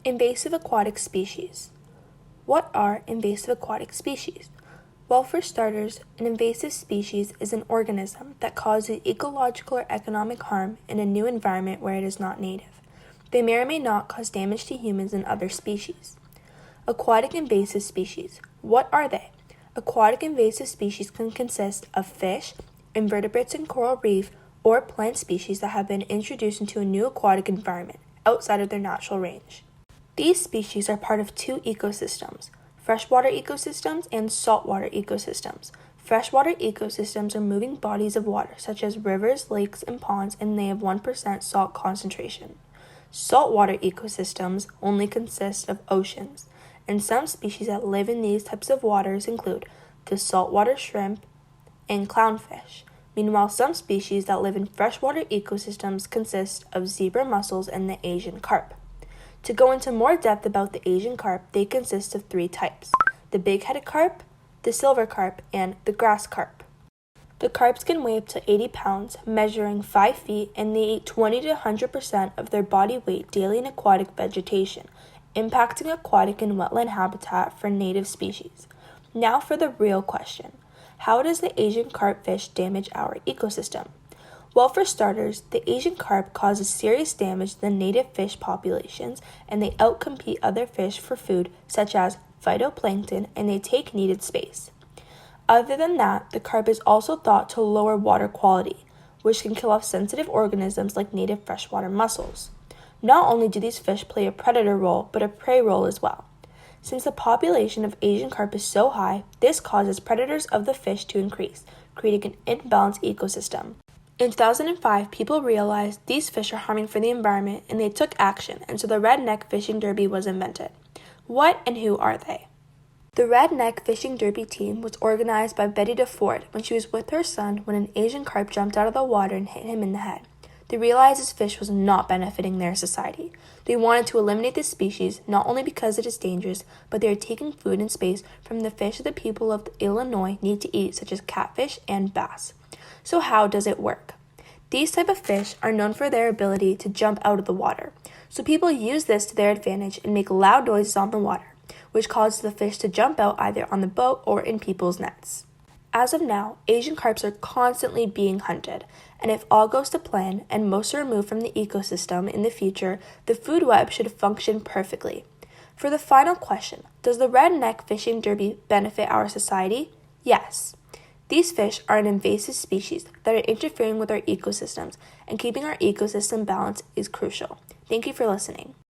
Invasive aquatic species. What are invasive aquatic species? Well, for starters, an invasive species is an organism that causes ecological or economic harm in a new environment where it is not native. They may or may not cause damage to humans and other species. Aquatic invasive species. What are they? Aquatic invasive species can consist of fish, invertebrates and coral reef, or plant species that have been introduced into a new aquatic environment outside of their natural range. These species are part of two ecosystems, freshwater ecosystems and saltwater ecosystems. Freshwater ecosystems are moving bodies of water, such as rivers, lakes, and ponds, and they have 1% salt concentration. Saltwater ecosystems only consist of oceans, and some species that live in these types of waters include the saltwater shrimp and clownfish. Meanwhile, some species that live in freshwater ecosystems consist of zebra mussels and the Asian carp. To go into more depth about the Asian carp, they consist of three types: the big-headed carp, the silver carp, and the grass carp. The carps can weigh up to 80 pounds, measuring 5 feet, and they eat 20 to 100% of their body weight daily in aquatic vegetation, impacting aquatic and wetland habitat for native species. Now for the real question: how does the Asian carp fish damage our ecosystem? Well, for starters, the Asian carp causes serious damage to the native fish populations, and they outcompete other fish for food, such as phytoplankton, and they take needed space. Other than that, the carp is also thought to lower water quality, which can kill off sensitive organisms like native freshwater mussels. Not only do these fish play a predator role, but a prey role as well. Since the population of Asian carp is so high, this causes predators of the fish to increase, creating an imbalanced ecosystem. In 2005, people realized these fish are harming for the environment, and they took action, and so the redneck fishing derby was invented. What and who are they? The redneck fishing derby team was organized by Betty DeFord when she was with her son when an Asian carp jumped out of the water and hit him in the head. They realized this fish was not benefiting their society. They wanted to eliminate this species not only because it is dangerous, but they are taking food and space from the fish that the people of Illinois need to eat, such as catfish and bass. So how does it work? These type of fish are known for their ability to jump out of the water. So people use this to their advantage and make loud noises on the water, which causes the fish to jump out either on the boat or in people's nets. As of now, Asian carps are constantly being hunted, and if all goes to plan and most are removed from the ecosystem in the future, the food web should function perfectly. For the final question, does the redneck fishing derby benefit our society? Yes. These fish are an invasive species that are interfering with our ecosystems, and keeping our ecosystem balanced is crucial. Thank you for listening.